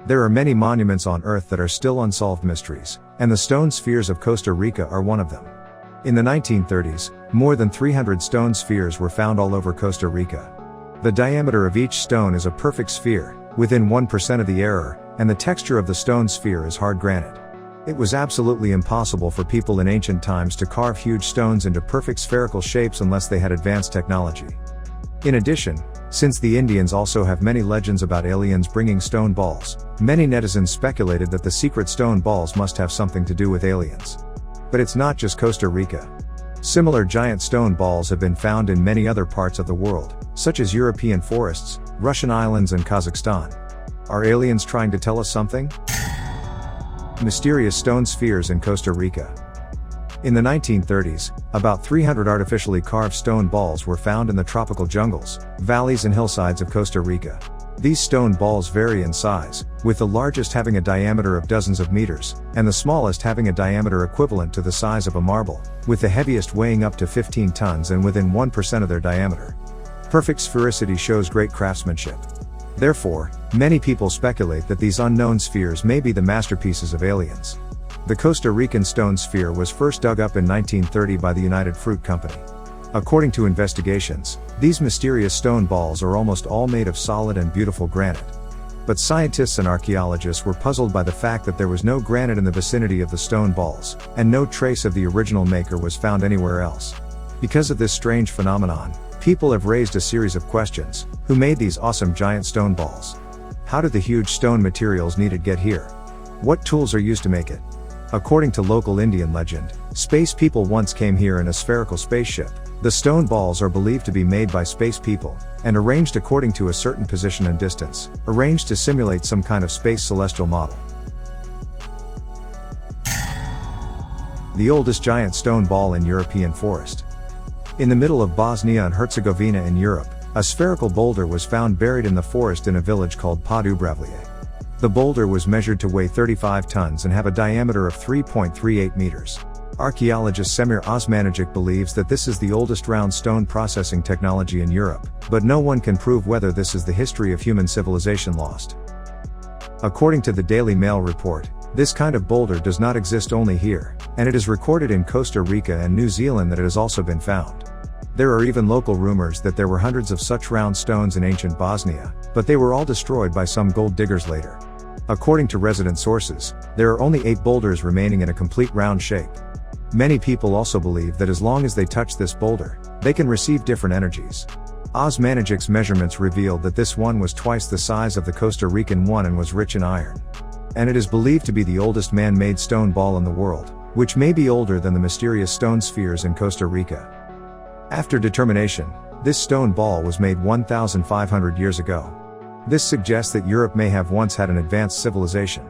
There are many monuments on Earth that are still unsolved mysteries, and the stone spheres of Costa Rica are one of them. In the 1930s, more than 300 stone spheres were found all over Costa Rica. The diameter of each stone is a perfect sphere, within 1% of the error, and the texture of the stone sphere is hard granite. It was absolutely impossible for people in ancient times to carve huge stones into perfect spherical shapes unless they had advanced technology. In addition, since the Indians also have many legends about aliens bringing stone balls, many netizens speculated that the secret stone balls must have something to do with aliens. But it's not just Costa Rica. Similar giant stone balls have been found in many other parts of the world, such as European forests, Russian islands and Kazakhstan. Are aliens trying to tell us something? Mysterious stone spheres in Costa Rica. In the 1930s, about 300 artificially carved stone balls were found in the tropical jungles, valleys and hillsides of Costa Rica. These stone balls vary in size, with the largest having a diameter of dozens of meters, and the smallest having a diameter equivalent to the size of a marble, with the heaviest weighing up to 15 tons and within 1% of their diameter. Perfect sphericity shows great craftsmanship. Therefore, many people speculate that these unknown spheres may be the masterpieces of aliens. The Costa Rican stone sphere was first dug up in 1930 by the United Fruit Company. According to investigations, these mysterious stone balls are almost all made of solid and beautiful granite. But scientists and archaeologists were puzzled by the fact that there was no granite in the vicinity of the stone balls, and no trace of the original maker was found anywhere else. Because of this strange phenomenon, people have raised a series of questions. Who made these awesome giant stone balls? How did the huge stone materials needed get here? What tools are used to make it? According to local Indian legend, space people once came here in a spherical spaceship. The stone balls are believed to be made by space people, and arranged according to a certain position and distance, arranged to simulate some kind of space celestial model. The oldest giant stone ball in European forest. In the middle of Bosnia and Herzegovina in Europe, a spherical boulder was found buried in the forest in a village called Podubravlje. The boulder was measured to weigh 35 tons and have a diameter of 3.38 meters. Archaeologist Semir Osmanagic believes that this is the oldest round stone processing technology in Europe, but no one can prove whether this is the history of human civilization lost. According to the Daily Mail report, this kind of boulder does not exist only here, and it is recorded in Costa Rica and New Zealand that it has also been found. There are even local rumors that there were hundreds of such round stones in ancient Bosnia, but they were all destroyed by some gold diggers later. According to resident sources, there are only 8 boulders remaining in a complete round shape. Many people also believe that as long as they touch this boulder, they can receive different energies. Osmanagic's measurements revealed that this one was twice the size of the Costa Rican one and was rich in iron. And it is believed to be the oldest man-made stone ball in the world, which may be older than the mysterious stone spheres in Costa Rica. After determination, this stone ball was made 1,500 years ago. This suggests that Europe may have once had an advanced civilization.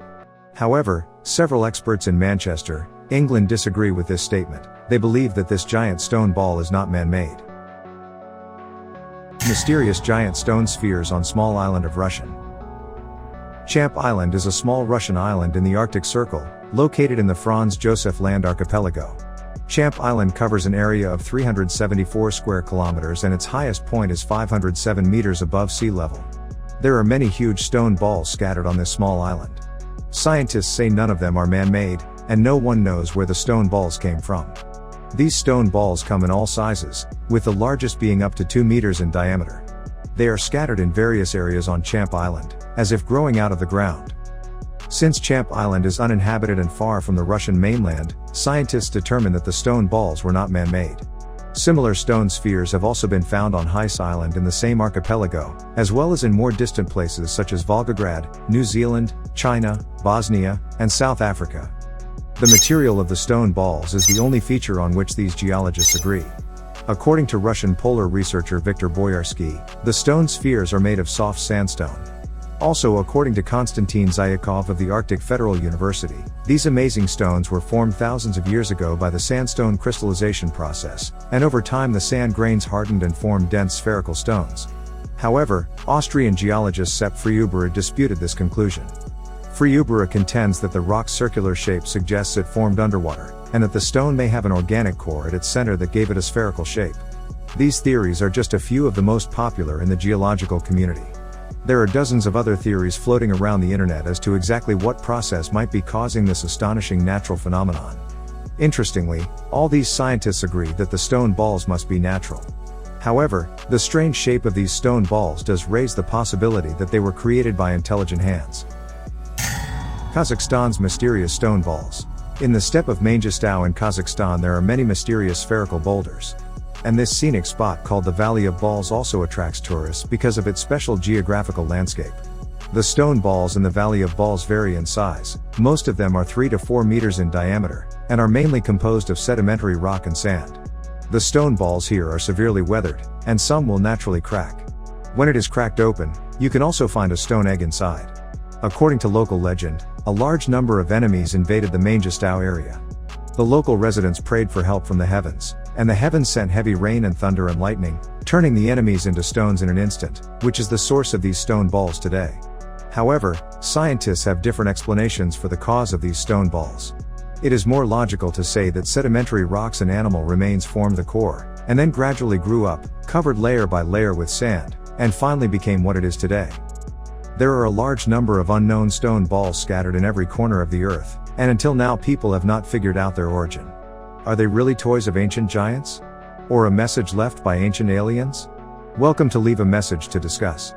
However, several experts in Manchester, England disagree with this statement. They believe that this giant stone ball is not man-made. Mysterious giant stone spheres on small island of Russian. Champ Island is a small Russian island in the Arctic Circle, located in the Franz Josef Land archipelago. Champ Island covers an area of 374 square kilometers and its highest point is 507 meters above sea level. There are many huge stone balls scattered on this small island. Scientists say none of them are man-made, and no one knows where the stone balls came from. These stone balls come in all sizes, with the largest being up to 2 meters in diameter. They are scattered in various areas on Champ Island, as if growing out of the ground. Since Champ Island is uninhabited and far from the Russian mainland, scientists determined that the stone balls were not man-made. Similar stone spheres have also been found on Heise Island in the same archipelago, as well as in more distant places such as Volgograd, New Zealand, China, Bosnia, and South Africa. The material of the stone balls is the only feature on which these geologists agree. According to Russian polar researcher Viktor Boyarsky, the stone spheres are made of soft sandstone. Also, according to Konstantin Zyakov of the Arctic Federal University, these amazing stones were formed thousands of years ago by the sandstone crystallization process, and over time the sand grains hardened and formed dense spherical stones. However, Austrian geologist Sepp Frühbucher disputed this conclusion. Frühbucher contends that the rock's circular shape suggests it formed underwater, and that the stone may have an organic core at its center that gave it a spherical shape. These theories are just a few of the most popular in the geological community. There are dozens of other theories floating around the internet as to exactly what process might be causing this astonishing natural phenomenon. Interestingly, all these scientists agree that the stone balls must be natural. However, the strange shape of these stone balls does raise the possibility that they were created by intelligent hands. Kazakhstan's mysterious stone balls. In the steppe of Mangistau in Kazakhstan there are many mysterious spherical boulders. And this scenic spot called the Valley of Balls also attracts tourists because of its special geographical landscape. The stone balls in the Valley of Balls vary in size, most of them are 3 to 4 meters in diameter, and are mainly composed of sedimentary rock and sand. The stone balls here are severely weathered, and some will naturally crack. When it is cracked open, you can also find a stone egg inside. According to local legend, a large number of enemies invaded the Mangistau area. The local residents prayed for help from the heavens, and the heavens sent heavy rain and thunder and lightning, turning the enemies into stones in an instant, which is the source of these stone balls today. However, scientists have different explanations for the cause of these stone balls. It is more logical to say that sedimentary rocks and animal remains formed the core, and then gradually grew up, covered layer by layer with sand, and finally became what it is today. There are a large number of unknown stone balls scattered in every corner of the earth, and until now people have not figured out their origin. Are they really toys of ancient giants? Or a message left by ancient aliens? Welcome to Leave a Message to discuss.